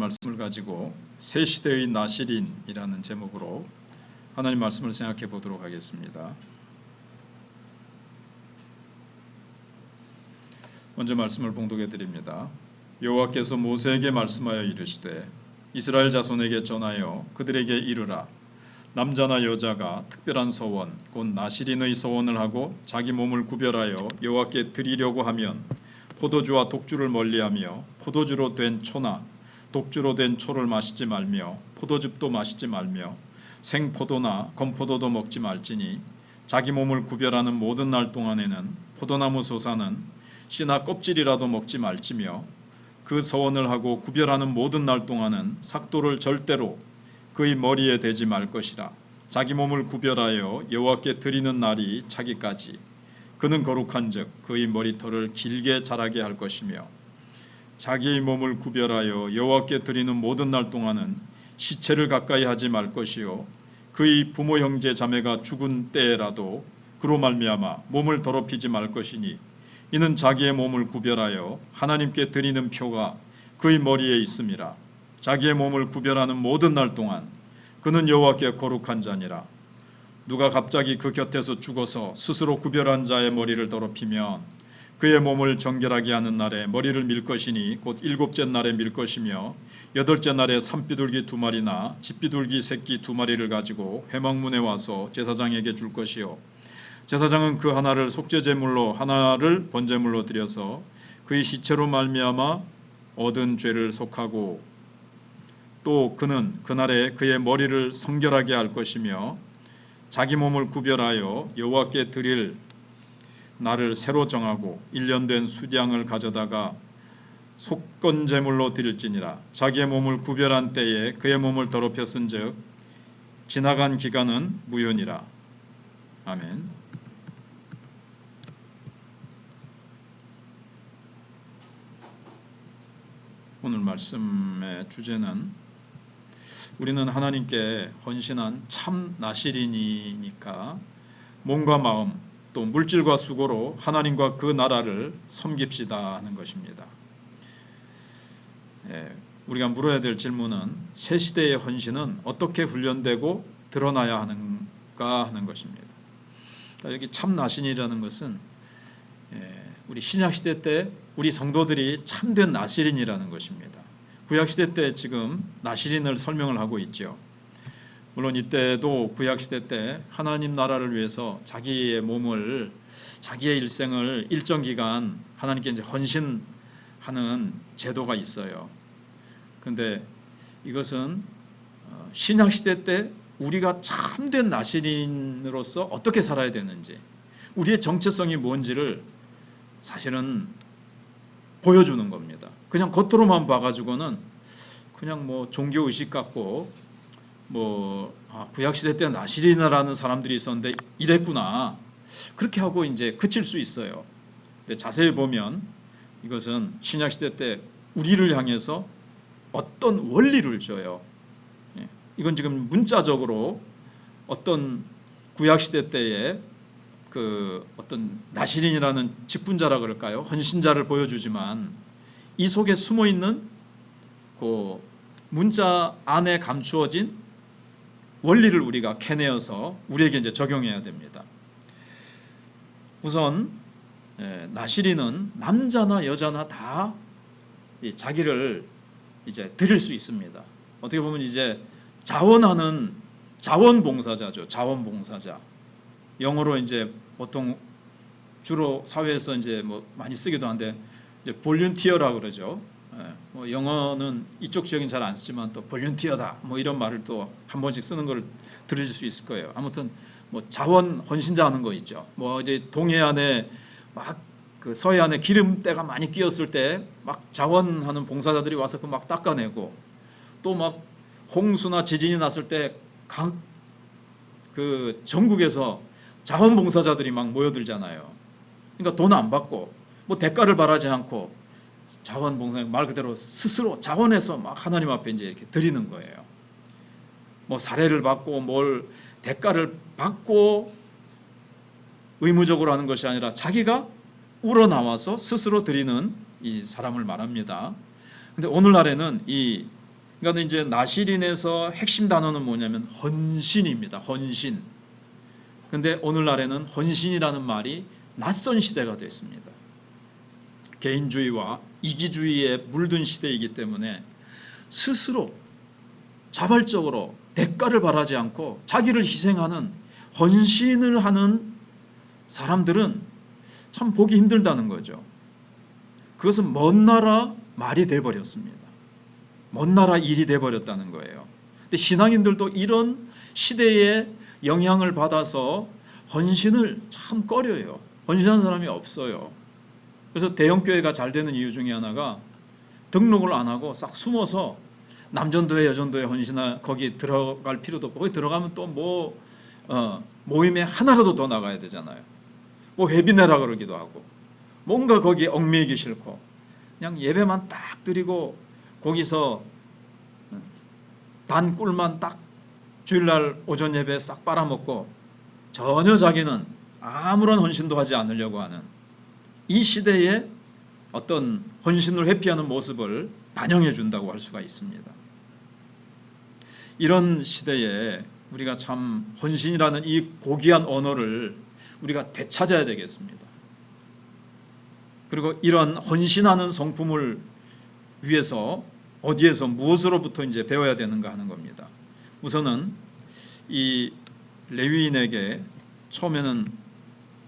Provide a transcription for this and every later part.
말씀을 가지고 새 시대의 나시린이라는 제목으로 하나님 말씀을 생각해 보도록 하겠습니다. 먼저 말씀을 봉독해 드립니다. 여호와께서 모세에게 말씀하여 이르시되 이스라엘 자손에게 전하여 그들에게 이르라. 남자나 여자가 특별한 서원 곧 나시린의 서원을 하고 자기 몸을 구별하여 여호와께 드리려고 하면 포도주와 독주를 멀리하며 포도주로 된 초나 독주로 된 초를 마시지 말며 포도즙도 마시지 말며 생포도나 건포도도 먹지 말지니 자기 몸을 구별하는 모든 날 동안에는 포도나무 소사는 씨나 껍질이라도 먹지 말지며 그 서원을 하고 구별하는 모든 날 동안은 삭도를 절대로 그의 머리에 대지 말 것이라. 자기 몸을 구별하여 여호와께 드리는 날이 차기까지 그는 거룩한즉 그의 머리털을 길게 자라게 할 것이며 자기의 몸을 구별하여 여호와께 드리는 모든 날 동안은 시체를 가까이 하지 말 것이요 그의 부모 형제 자매가 죽은 때에라도 그로 말미암아 몸을 더럽히지 말 것이니 이는 자기의 몸을 구별하여 하나님께 드리는 표가 그의 머리에 있음이라. 자기의 몸을 구별하는 모든 날 동안 그는 여호와께 거룩한 자니라. 누가 갑자기 그 곁에서 죽어서 스스로 구별한 자의 머리를 더럽히면 그의 몸을 정결하게 하는 날에 머리를 밀 것이니 곧 일곱째 날에 밀 것이며 여덟째 날에 산비둘기 2마리나 집비둘기 새끼 2마리를 가지고 회막문에 와서 제사장에게 줄 것이요 제사장은 그 하나를 속죄제물로 하나를 번제물로 드려서 그의 시체로 말미암아 얻은 죄를 속하고 또 그는 그날에 그의 머리를 성결하게 할 것이며 자기 몸을 구별하여 여호와께 드릴 날을 새로 정하고 1년 된 수량을 가져다가 속건제물로 드릴지니라. 자기의 몸을 구별한 때에 그의 몸을 더럽혔은즉 지나간 기간은 무효니라. 아멘. 오늘 말씀의 주제는 우리는 하나님께 헌신한 참 나시린이니까 몸과 마음 또 물질과 수고로 하나님과 그 나라를 섬깁시다 하는 것입니다. 우리가 물어야 될 질문은 새 시대의 헌신은 어떻게 훈련되고 드러나야 하는가 하는 것입니다. 그러니까 여기 참 나시린이라는 것은 우리 신약시대 때 우리 성도들이 참된 나시린이라는 것입니다. 구약시대 때 지금 나시린을 설명을 하고 있죠. 물론 이때도 구약시대 때 하나님 나라를 위해서 자기의 몸을 자기의 일생을 일정 기간 하나님께 이제 헌신하는 제도가 있어요. 그런데 이것은 신약시대 때 우리가 참된 나시린으로서 어떻게 살아야 되는지 우리의 정체성이 뭔지를 사실은 보여주는 겁니다. 그냥 겉으로만 봐가지고는 그냥 뭐 종교의식 같고 구약시대 때 나시린이라는 사람들이 있었는데 이랬구나 그렇게 하고 이제 그칠 수 있어요. 근데 자세히 보면 이것은 신약시대 때 우리를 향해서 어떤 원리를 줘요. 이건 지금 문자적으로 어떤 구약시대 때에 그 어떤 나시린이라는 직분자라 그럴까요? 헌신자를 보여주지만 이 속에 숨어 있는 그 문자 안에 감추어진 원리를 우리가 캐내어서 우리에게 이제 적용해야 됩니다. 우선 나시린은 남자나 여자나 다 자기를 이제 드릴 수 있습니다. 어떻게 보면 이제 자원하는 자원봉사자죠. 자원봉사자. 영어로 이제 보통 주로 사회에서 이제 뭐 많이 쓰기도 한데 이제 볼런티어라고 그러죠. 뭐 영어는 이쪽 지역은 잘 안 쓰지만 또 볼런티어다 뭐 이런 말을 또 한 번씩 쓰는 걸 들으실 수 있을 거예요. 아무튼 뭐 자원 헌신자 하는 거 있죠. 뭐 이제 동해안에 막 그 서해안에 기름때가 많이 끼었을 때 막 자원하는 봉사자들이 와서 그 막 닦아내고 또 막 홍수나 지진이 났을 때 각 그 전국에서 자원봉사자들이 막 모여들잖아요. 그러니까 돈 안 받고 뭐 대가를 바라지 않고 자원봉사 말 그대로 스스로 자원해서 막 하나님 앞에 이제 이렇게 드리는 거예요. 뭐 사례를 받고 뭘 대가를 받고 의무적으로 하는 것이 아니라 자기가 우러나와서 스스로 드리는 이 사람을 말합니다. 근데 오늘날에는 이 그러니까 이제 나시린에서 핵심 단어는 뭐냐면 헌신입니다. 헌신. 근데 오늘날에는 헌신이라는 말이 낯선 시대가 됐습니다. 개인주의와 이기주의에 물든 시대이기 때문에 스스로 자발적으로 대가를 바라지 않고 자기를 희생하는 헌신을 하는 사람들은 참 보기 힘들다는 거죠. 그것은 먼 나라 말이 돼버렸습니다. 먼 나라 일이 돼버렸다는 거예요. 근데 신앙인들도 이런 시대에 영향을 받아서 헌신을 참 꺼려요. 헌신하는 사람이 없어요. 그래서 대형교회가 잘 되는 이유 중에 하나가 등록을 안 하고 싹 숨어서 남전도회 여전도회 헌신할 거기 들어갈 필요도 없고, 거기 들어가면 또 모임에 하나라도 더 나가야 되잖아요. 뭐 회비 내라 그러기도 하고, 뭔가 거기에 얽매이기 싫고 그냥 예배만 딱 드리고 거기서 단 꿀만 딱 주일날 오전 예배 싹 빨아먹고 전혀 자기는 아무런 헌신도 하지 않으려고 하는 이 시대에 어떤 헌신을 회피하는 모습을 반영해 준다고 할 수가 있습니다. 이런 시대에 우리가 참 헌신이라는 이 고귀한 언어를 우리가 되찾아야 되겠습니다. 그리고 이런 헌신하는 성품을 위해서 어디에서 무엇으로부터 이제 배워야 되는가 하는 겁니다. 우선은 이 레위인에게 처음에는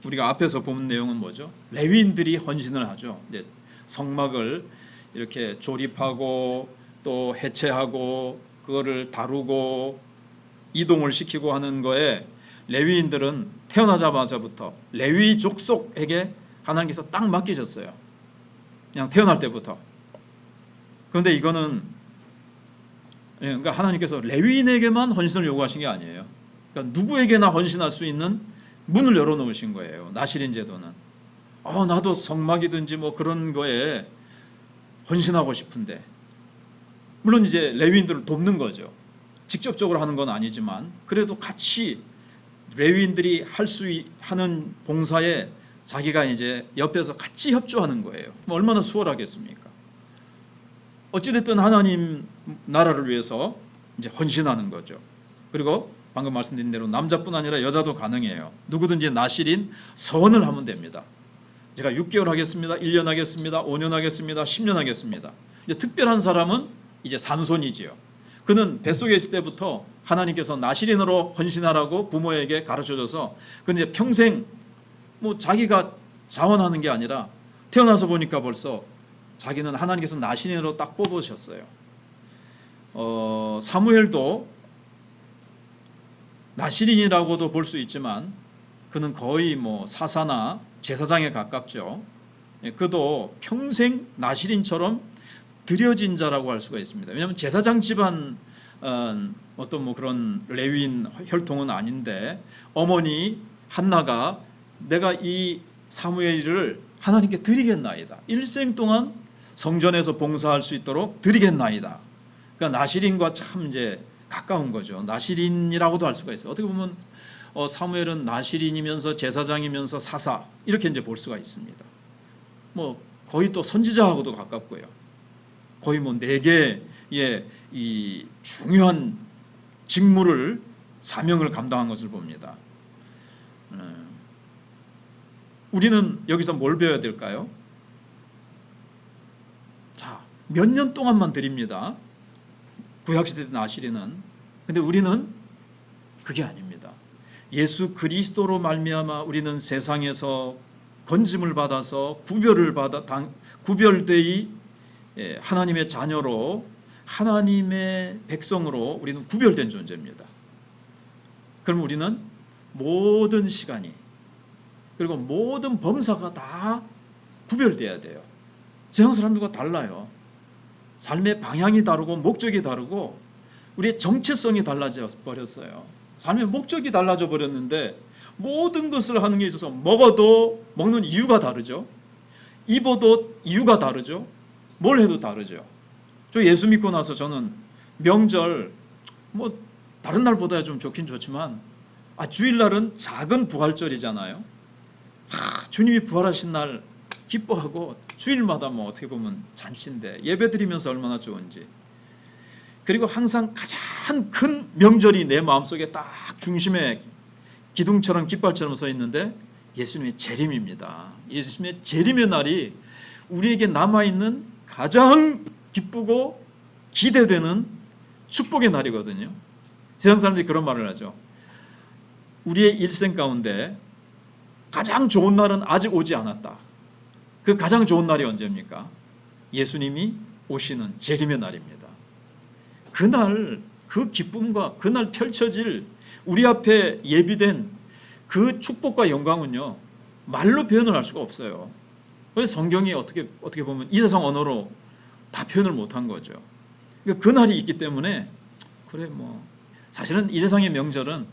우리가 앞에서 본 내용은 뭐죠? 레위인들이 헌신을 하죠. 이제 성막을 이렇게 조립하고 또 해체하고 그거를 다루고 이동을 시키고 하는 거에 레위인들은 태어나자마자부터 레위 족속에게 하나님께서 딱 맡기셨어요. 그냥 태어날 때부터. 그런데 이거는 그러니까 하나님께서 레위인에게만 헌신을 요구하신 게 아니에요. 그러니까 누구에게나 헌신할 수 있는 문을 열어놓으신 거예요. 나시린 제도는. 나도 성막이든지 뭐 그런 거에 헌신하고 싶은데, 물론 이제 레위인들을 돕는 거죠. 직접적으로 하는 건 아니지만 그래도 같이 레위인들이 할 수 하는 봉사에 자기가 이제 옆에서 같이 협조하는 거예요. 얼마나 수월하겠습니까? 어찌됐든 하나님 나라를 위해서 이제 헌신하는 거죠. 그리고 방금 말씀드린 대로 남자뿐 아니라 여자도 가능해요. 누구든지 나시린 선을 하면 됩니다. 제가 6개월 하겠습니다, 1년 하겠습니다, 5년 하겠습니다, 10년 하겠습니다. 이제 특별한 사람은 이제 삼손이지요. 그는 뱃속에 있을 때부터 하나님께서 나시린으로 헌신하라고 부모에게 가르쳐줘서 그는 이제 평생 뭐 자기가 자원하는 게 아니라 태어나서 보니까 벌써 자기는 하나님께서 나시린으로 딱 뽑으셨어요. 사무엘도 나시린이라고도 볼 수 있지만 그는 거의 뭐 사사나 제사장에 가깝죠. 그도 평생 나시린처럼 드려진 자라고 할 수가 있습니다. 왜냐하면 제사장 집안 어떤 뭐 그런 레위인 혈통은 아닌데 어머니 한나가 내가 이 사무엘을 하나님께 드리겠나이다. 일생 동안 성전에서 봉사할 수 있도록 드리겠나이다. 그러니까 나시린과 참 이제 가까운 거죠. 나시린이라고도 할 수가 있어요. 어떻게 보면 사무엘은 나시린이면서 제사장이면서 사사 이렇게 이제 볼 수가 있습니다. 뭐 거의 또 선지자하고도 가깝고요. 거의 뭐 4개의 이 중요한 직무를 사명을 감당한 것을 봅니다. 우리는 여기서 뭘 배워야 될까요? 자, 몇 년 동안만 드립니다. 구약시대 나시린은. 근데 우리는 그게 아닙니다. 예수 그리스도로 말미암아 우리는 세상에서 건짐을 받아서 구별되이 하나님의 자녀로 하나님의 백성으로 우리는 구별된 존재입니다. 그럼 우리는 모든 시간이 그리고 모든 범사가 다 구별돼야 돼요. 세상 사람들과 달라요. 삶의 방향이 다르고 목적이 다르고 우리의 정체성이 달라져 버렸어요. 삶의 목적이 달라져 버렸는데 모든 것을 하는 게 있어서 먹어도 먹는 이유가 다르죠. 입어도 이유가 다르죠. 뭘 해도 다르죠. 저 예수 믿고 나서 저는 명절 뭐 다른 날보다 좀 좋긴 좋지만 주일날은 작은 부활절이잖아요. 주님이 부활하신 날 기뻐하고 주일마다 뭐 어떻게 보면 잔치인데 예배 드리면서 얼마나 좋은지. 그리고 항상 가장 큰 명절이 내 마음속에 딱 중심에 기둥처럼 깃발처럼 서 있는데 예수님의 재림입니다. 예수님의 재림의 날이 우리에게 남아있는 가장 기쁘고 기대되는 축복의 날이거든요. 세상 사람들이 그런 말을 하죠. 우리의 일생 가운데 가장 좋은 날은 아직 오지 않았다. 그 가장 좋은 날이 언제입니까? 예수님이 오시는 재림의 날입니다. 그날 그 기쁨과 그날 펼쳐질 우리 앞에 예비된 그 축복과 영광은요, 말로 표현을 할 수가 없어요. 그래서 성경이 어떻게 보면 이 세상 언어로 다 표현을 못한 거죠. 그러니까 그날이 있기 때문에 그래 뭐 사실은 이 세상의 명절은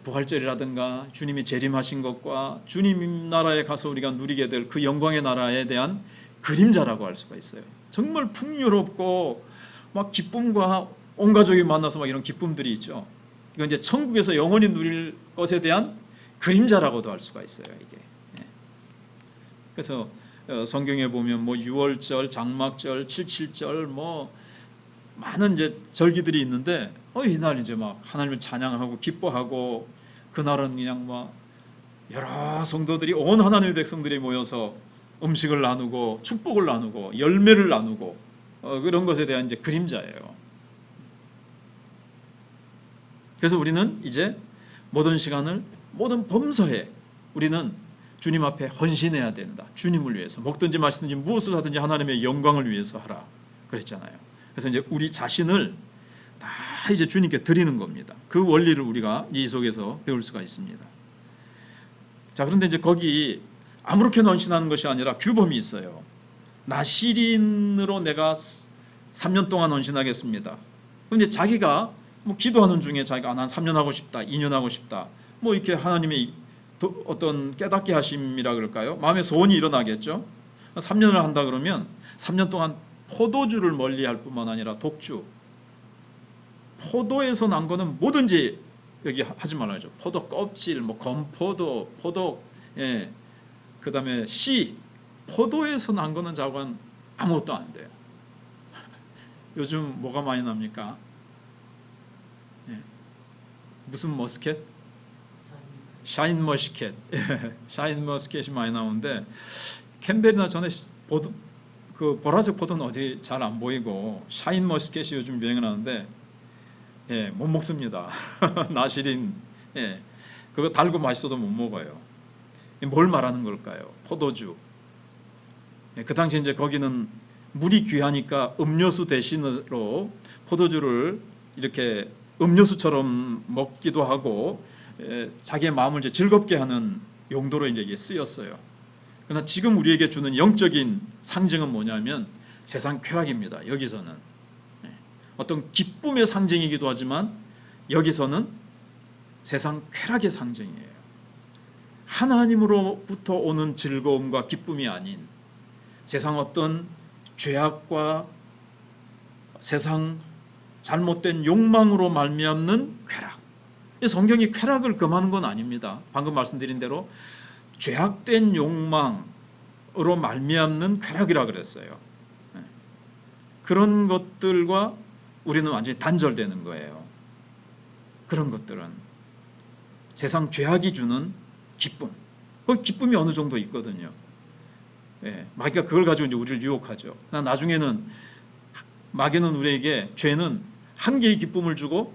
부활절이라든가 주님이 재림하신 것과 주님 나라에 가서 우리가 누리게 될 그 영광의 나라에 대한 그림자라고 할 수가 있어요. 정말 풍요롭고 막 기쁨과 온 가족이 만나서 막 이런 기쁨들이 있죠. 이건 이제 천국에서 영원히 누릴 것에 대한 그림자라고도 할 수가 있어요. 이게. 그래서 성경에 보면 뭐 유월절, 장막절, 칠칠절 뭐 많은 이제 절기들이 있는데 이날 이제 막 하나님을 찬양하고 기뻐하고 그날은 그냥 막 여러 성도들이 온 하나님의 백성들이 모여서 음식을 나누고 축복을 나누고 열매를 나누고 그런 것에 대한 이제 그림자예요. 그래서 우리는 이제 모든 시간을 모든 범서에 우리는 주님 앞에 헌신해야 된다. 주님을 위해서 먹든지 마시든지 무엇을 하든지 하나님의 영광을 위해서 하라 그랬잖아요. 그래서 이제 우리 자신을 다 이제 주님께 드리는 겁니다. 그 원리를 우리가 이 속에서 배울 수가 있습니다. 자, 그런데 이제 거기 아무렇게나 헌신하는 것이 아니라 규범이 있어요. 나시린으로 내가 3년 동안 헌신하겠습니다. 그런데 자기가 뭐 기도하는 중에 자기가 난 3년 하고 싶다, 2년 하고 싶다, 뭐 이렇게 하나님의 어떤 깨닫게 하심이라 그럴까요? 마음의 소원이 일어나겠죠. 3년을 한다 그러면 3년 동안 포도주를 멀리할 뿐만 아니라 독주, 포도에서 난 거는 뭐든지 여기 하지 말아야죠. 포도 껍질, 뭐 건포도, 포도, 그다음에 씨, 포도에서 난 거는 자고는 아무것도 안 돼요. 요즘 뭐가 많이 납니까? 무슨 머스켓? 샤인 머스켓. 샤인 머스켓이 많이 나오는데 캠벨이나 전에 그 보라색 포도는 어디 잘 안 보이고 샤인 머스켓이 요즘 유행을 하는데 못 먹습니다. 나시린 그거 달고 맛있어도 못 먹어요. 뭘 말하는 걸까요? 포도주. 그 당시 이제 거기는 물이 귀하니까 음료수 대신으로 포도주를 이렇게 음료수처럼 먹기도 하고 자기의 마음을 이제 즐겁게 하는 용도로 이제 이게 쓰였어요. 그러나 지금 우리에게 주는 영적인 상징은 뭐냐면 세상 쾌락입니다. 여기서는 어떤 기쁨의 상징이기도 하지만 여기서는 세상 쾌락의 상징이에요. 하나님으로부터 오는 즐거움과 기쁨이 아닌 세상 어떤 죄악과 세상 잘못된 욕망으로 말미암는 쾌락. 성경이 쾌락을 금하는 건 아닙니다. 방금 말씀드린 대로 죄악된 욕망으로 말미암는 쾌락이라 그랬어요. 그런 것들과 우리는 완전히 단절되는 거예요. 그런 것들은 세상 죄악이 주는 기쁨. 그 기쁨이 어느 정도 있거든요. 마귀가 그걸 가지고 이제 우리를 유혹하죠. 그러나 나중에는 마귀는 우리에게 죄는 한 개의 기쁨을 주고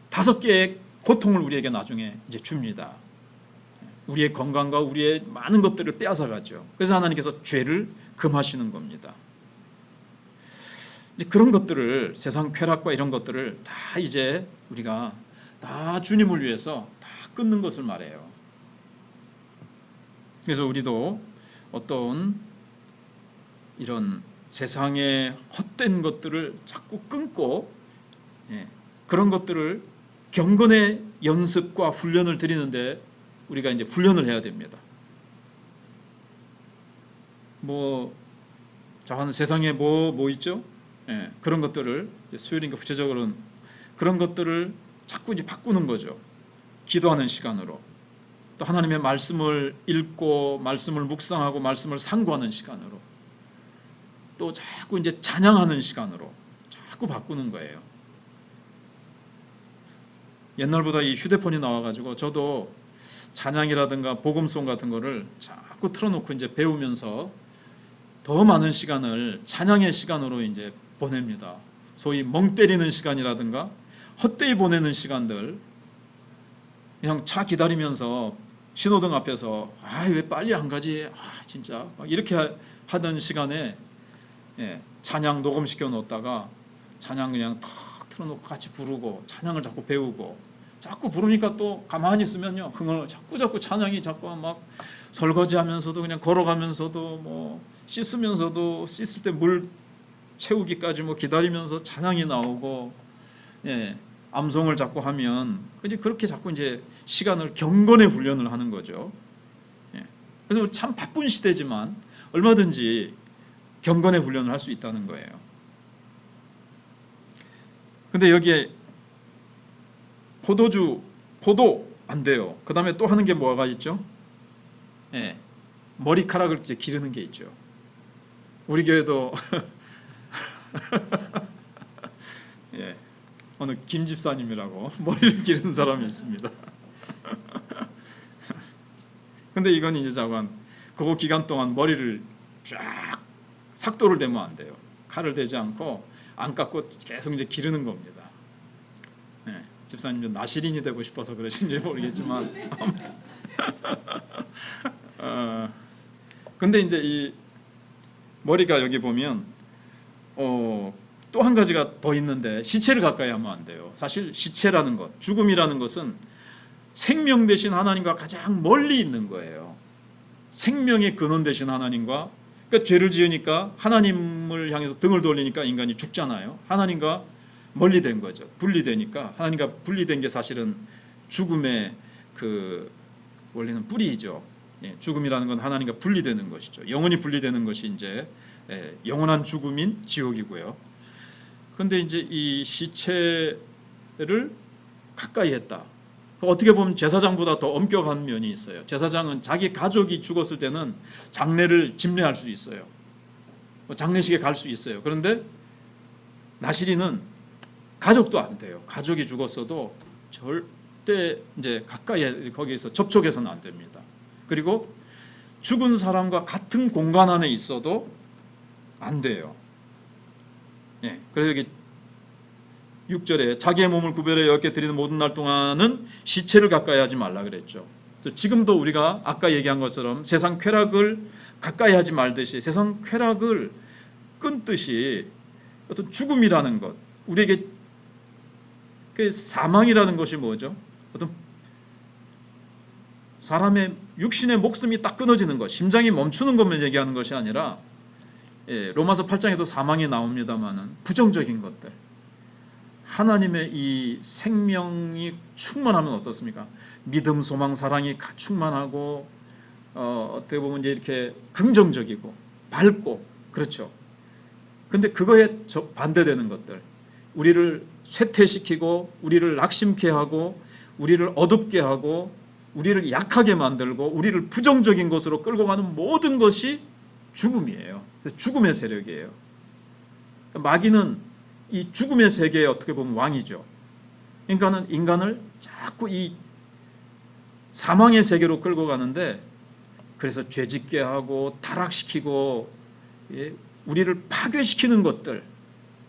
5개의 고통을 우리에게 나중에 이제 줍니다. 우리의 건강과 우리의 많은 것들을 빼앗아 가죠. 그래서 하나님께서 죄를 금하시는 겁니다. 이제 그런 것들을 세상 쾌락과 이런 것들을 다 이제 우리가 다 주님을 위해서 다 끊는 것을 말해요. 그래서 우리도 어떤 이런 세상의 헛된 것들을 자꾸 끊고 그런 것들을 경건의 연습과 훈련을 드리는데 우리가 이제 훈련을 해야 됩니다. 자, 세상에 뭐 있죠? 그런 것들을 수요일인가 구체적으로는 그런 것들을 자꾸 이제 바꾸는 거죠. 기도하는 시간으로 또 하나님의 말씀을 읽고 말씀을 묵상하고 말씀을 상고하는 시간으로 또 자꾸 이제 찬양하는 시간으로 자꾸 바꾸는 거예요. 옛날보다 이 휴대폰이 나와가지고 저도 찬양이라든가 복음송 같은 거를 자꾸 틀어놓고 이제 배우면서 더 많은 시간을 찬양의 시간으로 이제 보냅니다. 소위 멍 때리는 시간이라든가 헛되이 보내는 시간들, 그냥 차 기다리면서 신호등 앞에서 왜 빨리 안 가지, 진짜 막 이렇게 하던 시간에 찬양 녹음시켜 놓다가 찬양 그냥 탁 틀어놓고 같이 부르고 찬양을 자꾸 배우고, 자꾸 부르니까 또 가만히 있으면요 흥을 자꾸 찬양이 자꾸 막 설거지하면서도 그냥 걸어가면서도 뭐 씻으면서도 씻을 때 물 채우기까지 뭐 기다리면서 찬양이 나오고, 암송을 자꾸 하면 이제 그렇게 자꾸 이제 시간을 경건의 훈련을 하는 거죠. 그래서 참 바쁜 시대지만 얼마든지 경건의 훈련을 할 수 있다는 거예요. 근데 여기에 포도 안 돼요. 그 다음에 또 하는 게 뭐가 있죠? 머리카락을 이제 기르는 게 있죠. 우리 교회도 어느 김 집사님이라고 머리를 기르는 사람이 있습니다. 근데 이건 이제 자관 그거 기간 동안 머리를 쫙 삭도를 대면 안 돼요. 칼을 대지 않고 안 깎고 계속 이제 기르는 겁니다. 집사님도 나시린이 되고 싶어서 그러신지 모르겠지만 근데 이제 이 머리가 여기 보면 또 한 가지가 더 있는데 시체를 가까이 하면 안 돼요. 사실 시체라는 것, 죽음이라는 것은 생명 되신 하나님과 가장 멀리 있는 거예요. 생명의 근원 되신 하나님과, 그러니까 죄를 지으니까 하나님을 향해서 등을 돌리니까 인간이 죽잖아요. 하나님과 멀리 된 거죠. 분리되니까. 하나님과 분리된 게 사실은 죽음의 그 원래는 뿌리이죠. 죽음이라는 건 하나님과 분리되는 것이죠. 영원히 분리되는 것이 이제 영원한 죽음인 지옥이고요. 그런데 이제 이 시체를 가까이 했다. 어떻게 보면 제사장보다 더 엄격한 면이 있어요. 제사장은 자기 가족이 죽었을 때는 장례를 집례할 수 있어요. 장례식에 갈 수 있어요. 그런데 나시린은 가족도 안 돼요. 가족이 죽었어도 절대 이제 가까이 거기서 접촉해서는 안 됩니다. 그리고 죽은 사람과 같은 공간 안에 있어도 안 돼요. 그래서 여기 6절에 자기의 몸을 구별해 여호와께 드리는 모든 날 동안은 시체를 가까이 하지 말라 그랬죠. 그래서 지금도 우리가 아까 얘기한 것처럼 세상 쾌락을 가까이 하지 말듯이 세상 쾌락을 끊듯이 어떤 죽음이라는 것, 우리에게 그 사망이라는 것이 뭐죠? 어떤 사람의 육신의 목숨이 딱 끊어지는 것, 심장이 멈추는 것만 얘기하는 것이 아니라 로마서 8장에도 사망이 나옵니다만은 부정적인 것들, 하나님의 이 생명이 충만하면 어떻습니까? 믿음, 소망, 사랑이 충만하고 어떻게 보면 이제 이렇게 긍정적이고 밝고 그렇죠. 근데 그거에 반대되는 것들, 우리를 쇠퇴시키고 우리를 낙심케 하고 우리를 어둡게 하고 우리를 약하게 만들고 우리를 부정적인 것으로 끌고 가는 모든 것이 죽음이에요. 죽음의 세력이에요. 마귀는 이 죽음의 세계에 어떻게 보면 왕이죠. 그러니까는 인간을 자꾸 이 사망의 세계로 끌고 가는데, 그래서 죄짓게 하고 타락시키고 우리를 파괴시키는 것들,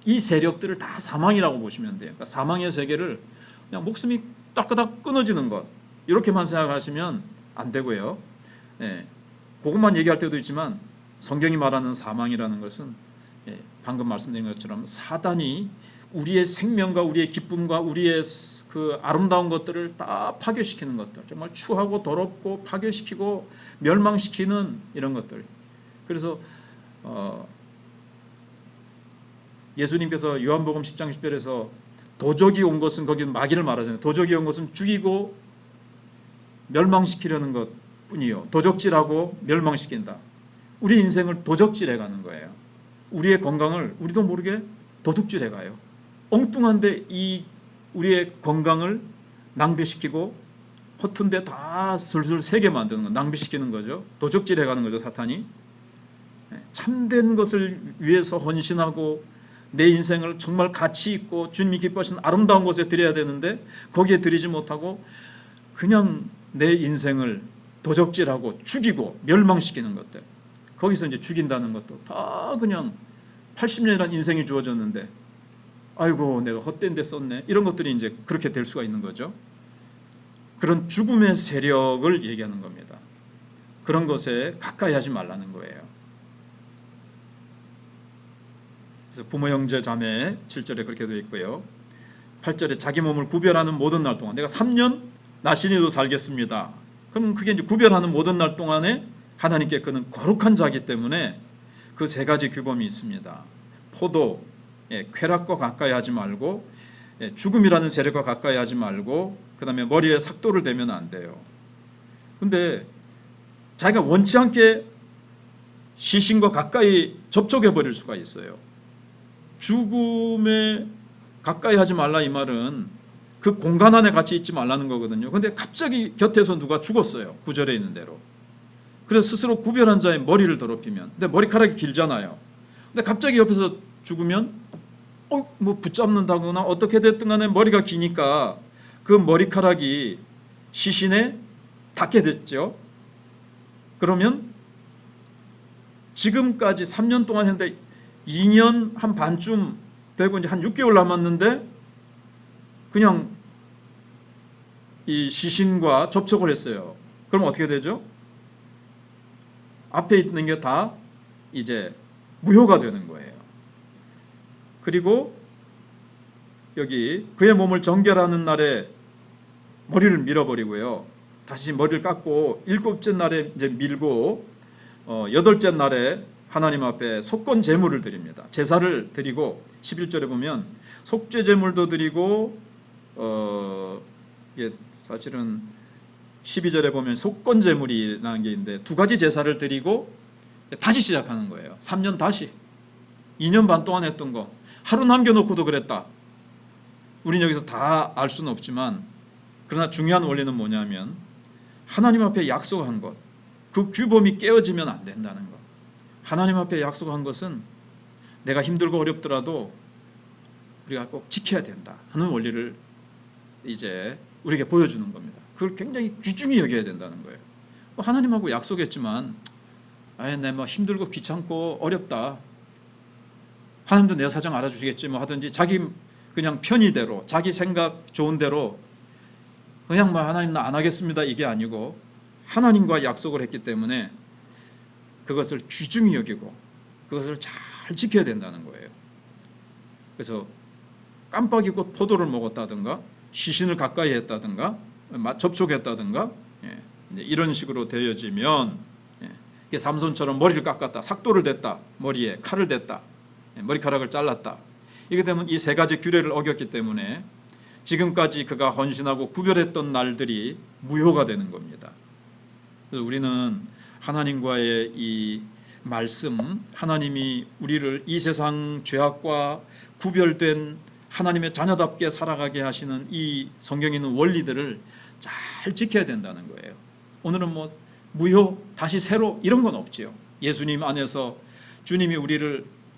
이 세력들을 다 사망이라고 보시면 돼요. 그러니까 사망의 세계를 그냥 목숨이 따끄닥 끊어지는 것, 이렇게만 생각하시면 안 되고요. 그것만 얘기할 때도 있지만 성경이 말하는 사망이라는 것은 방금 말씀드린 것처럼 사단이 우리의 생명과 우리의 기쁨과 우리의 그 아름다운 것들을 다 파괴시키는 것들, 정말 추하고 더럽고 파괴시키고 멸망시키는 이런 것들. 그래서 예수님께서 요한복음 10장 10절에서 도적이 온 것은, 거기는 마귀를 말하잖아요. 도적이 온 것은 죽이고 멸망시키려는 것 뿐이요, 도적질하고 멸망시킨다. 우리 인생을 도적질해 가는 거예요. 우리의 건강을 우리도 모르게 도둑질해 가요. 엉뚱한데 이 우리의 건강을 낭비시키고 허튼 데 다 술술 새게 만드는 거, 낭비시키는 거죠. 도적질해 가는 거죠, 사탄이. 참된 것을 위해서 헌신하고 내 인생을 정말 가치 있고 주님이 기뻐하시는 아름다운 곳에 드려야 되는데 거기에 드리지 못하고 그냥 내 인생을 도적질하고 죽이고 멸망시키는 것들, 거기서 이제 죽인다는 것도 다 그냥 80년이라는 인생이 주어졌는데 아이고 내가 헛된 데 썼네, 이런 것들이 이제 그렇게 될 수가 있는 거죠. 그런 죽음의 세력을 얘기하는 겁니다. 그런 것에 가까이 하지 말라는 거예요. 그래서 부모 형제 자매 7절에 그렇게 되어 있고요. 8절에 자기 몸을 구별하는 모든 날 동안 내가 3년 나신이도 살겠습니다. 그럼 그게 이제 구별하는 모든 날 동안에 하나님께 그는 거룩한 자이기 때문에 그 세 가지 규범이 있습니다. 포도, 쾌락과 가까이 하지 말고, 죽음이라는 세력과 가까이 하지 말고, 그 다음에 머리에 삭도를 대면 안 돼요. 근데 자기가 원치 않게 시신과 가까이 접촉해 버릴 수가 있어요. 죽음에 가까이 하지 말라 이 말은 그 공간 안에 같이 있지 말라는 거거든요. 근데 갑자기 곁에서 누가 죽었어요. 9절에 있는 대로. 그래서 스스로 구별한 자의 머리를 더럽히면, 근데 머리카락이 길잖아요. 근데 갑자기 옆에서 죽으면 뭐 붙잡는다거나 어떻게 됐든 간에 머리가 기니까 그 머리카락이 시신에 닿게 됐죠. 그러면 지금까지 3년 동안 했는데 2년 한 반쯤 되고 이제 한 6개월 남았는데 그냥 이 시신과 접촉을 했어요. 그럼 어떻게 되죠? 앞에 있는 게 다 이제 무효가 되는 거예요. 그리고 여기 그의 몸을 정결하는 날에 머리를 밀어버리고요. 다시 머리를 깎고 7째 날에 이제 밀고 8째 날에 하나님 앞에 속건 제물을 드립니다. 제사를 드리고 11절에 보면 속죄 제물도 드리고 이게 사실은 12절에 보면 속건 제물이라는 게 있는데 두 가지 제사를 드리고 다시 시작하는 거예요. 3년 다시 2년 반 동안 했던 거 하루 남겨놓고도 그랬다. 우린 여기서 다 알 수는 없지만 그러나 중요한 원리는 뭐냐면 하나님 앞에 약속한 것, 그 규범이 깨어지면 안 된다는 것. 하나님 앞에 약속한 것은 내가 힘들고 어렵더라도 우리가 꼭 지켜야 된다 하는 원리를 이제 우리에게 보여주는 겁니다. 그걸 굉장히 귀중히 여겨야 된다는 거예요. 하나님하고 약속했지만 내 뭐 힘들고 귀찮고 어렵다, 하나님도 내 사정 알아주시겠지 뭐 하든지 자기 그냥 편의대로 자기 생각 좋은 대로 그냥 뭐 하나님 나 안 하겠습니다 이게 아니고 하나님과 약속을 했기 때문에 그것을 귀중히 여기고 그것을 잘 지켜야 된다는 거예요. 그래서 깜빡이고 포도를 먹었다든가 시신을 가까이 했다든가 접촉했다든가 이런 식으로 되어지면 삼손처럼 머리를 깎았다, 삭도를 댔다, 머리에 칼을 댔다, 머리카락을 잘랐다, 이게 되면 이 세 가지 규례를 어겼기 때문에 지금까지 그가 헌신하고 구별했던 날들이 무효가 되는 겁니다. 그래서 우리는 하나님과의 이 말씀, 하나님이 우리를 이 세상 죄악과 구별된 하나님의 자녀답게 살아가게 하시는 이 성경에 있는 원리들을 잘 지켜야 된다는 거예요. 오늘은 뭐 무효, 다시 새로 이런 건 없지요. 예수님 안에서 주님이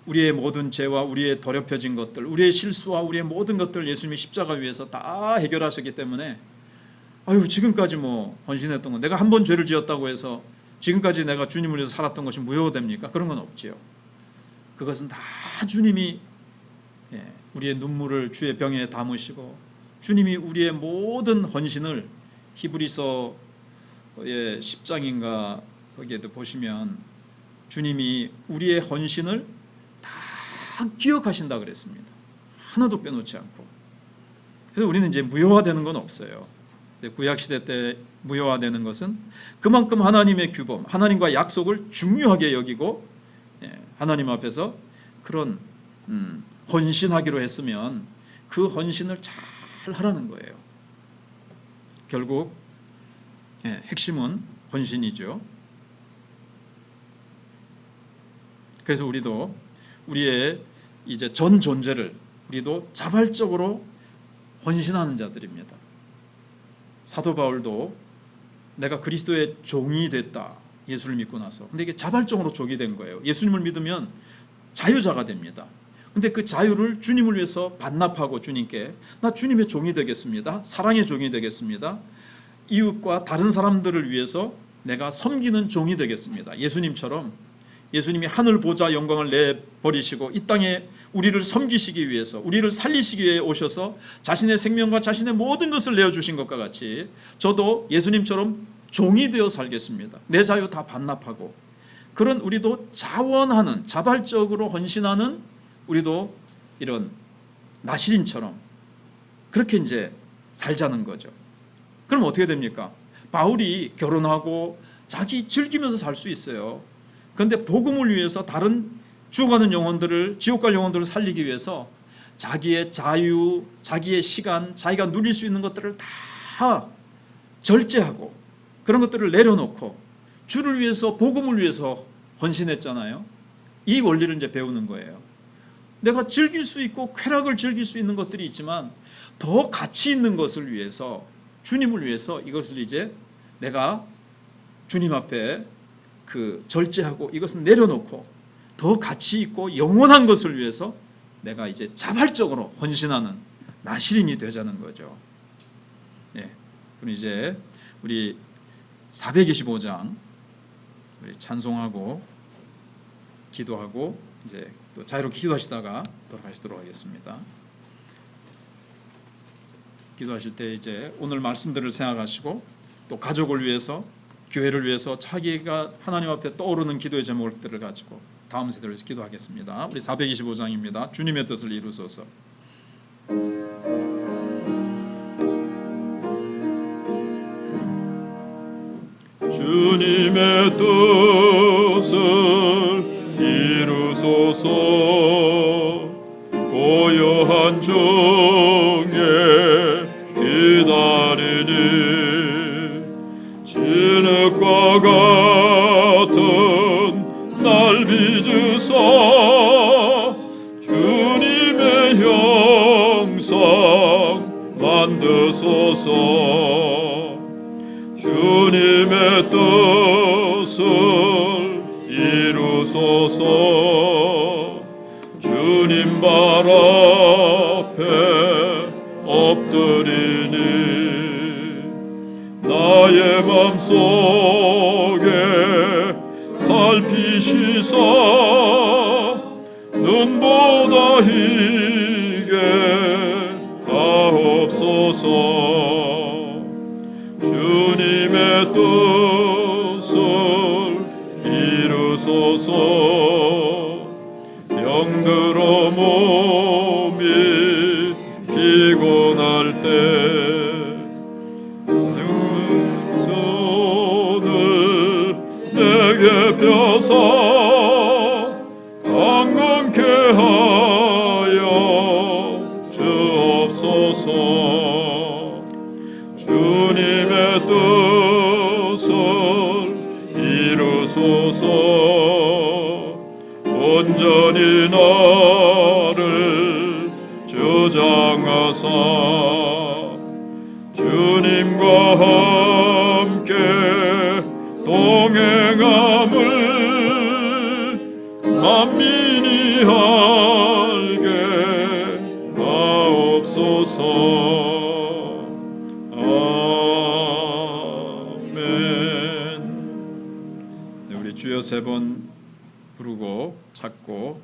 우리의 모든 죄와 우리의 더럽혀진 것들, 우리의 실수와 우리의 모든 것들 예수님이 십자가 위에서 다 해결하셨기 때문에 지금까지 뭐 헌신했던 건 내가 한 번 죄를 지었다고 해서 지금까지 내가 주님을 위해서 살았던 것이 무효됩니까? 그런 건 없지요. 그것은 다 주님이 우리의 눈물을 주의 병에 담으시고 주님이 우리의 모든 헌신을 히브리서의 10장인가 거기에도 보시면 주님이 우리의 헌신을 다 기억하신다 그랬습니다. 하나도 빼놓지 않고. 그래서 우리는 이제 무효화되는 건 없어요. 구약시대 때 무효화되는 것은 그만큼 하나님의 규범, 하나님과 약속을 중요하게 여기고 하나님 앞에서 그런 헌신하기로 했으면 그 헌신을 잘 하라는 거예요. 결국 핵심은 헌신이죠. 그래서 우리도 우리의 이제 전 존재를 우리도 자발적으로 헌신하는 자들입니다. 사도 바울도 내가 그리스도의 종이 됐다, 예수를 믿고 나서. 근데 이게 자발적으로 종이 된 거예요. 예수님을 믿으면 자유자가 됩니다. 근데 그 자유를 주님을 위해서 반납하고 주님께 나 주님의 종이 되겠습니다. 사랑의 종이 되겠습니다. 이웃과 다른 사람들을 위해서 내가 섬기는 종이 되겠습니다. 예수님처럼 예수님이 하늘 보좌 영광을 내버리시고 이 땅에 우리를 섬기시기 위해서 우리를 살리시기 위해 오셔서 자신의 생명과 자신의 모든 것을 내어주신 것과 같이 저도 예수님처럼 종이 되어 살겠습니다. 내 자유 다 반납하고 그런 우리도 자원하는 자발적으로 헌신하는 우리도 이런 나시린처럼 그렇게 이제 살자는 거죠. 그럼 어떻게 됩니까? 바울이 결혼하고 자기 즐기면서 살 수 있어요. 그런데 복음을 위해서 다른 죽어가는 영혼들을 지옥 갈 영혼들을 살리기 위해서 자기의 자유, 자기의 시간, 자기가 누릴 수 있는 것들을 다 절제하고 그런 것들을 내려놓고 주를 위해서 복음을 위해서 헌신했잖아요. 이 원리를 이제 배우는 거예요. 내가 즐길 수 있고 쾌락을 즐길 수 있는 것들이 있지만 더 가치 있는 것을 위해서 주님을 위해서 이것을 이제 내가 주님 앞에 그 절제하고 이것을 내려놓고 더 가치 있고 영원한 것을 위해서 내가 이제 자발적으로 헌신하는 나시린이 되자는 거죠. 예. 그럼 이제 우리 425장 우리 찬송하고 기도하고 이제 또 자유롭게 기도하시다가 돌아가시도록 하겠습니다. 기도하실 때 이제 오늘 말씀들을 생각하시고 또 가족을 위해서 교회를 위해서 자기가 하나님 앞에 떠오르는 기도의 제목들을 가지고 다음 세대를 위해서 기도하겠습니다. 우리 425장입니다. 주님의 뜻을 이루소서. 주님의 뜻을 이루소서. 고요한 중에 기다리니 진흙과 같은 날 빚으사 주님의 형상 만드소서. 주님의 뜻을 이루소서. 주님 발 앞에 엎드리니 나의 맘속에 살피시사 눈보다 희게 하옵소서. 주님의 뜻을 이루소서. 병들어 몸이 피곤할 때 손을 내게 펴사 강건케 하여 주옵소서. 주님의 뜻을 이루소서. 온전히 나를 주장하사 주님과 함께 동행함을 만민이 알게 하옵소서. 아멘. 우리 주여 세 번 부르고 찾고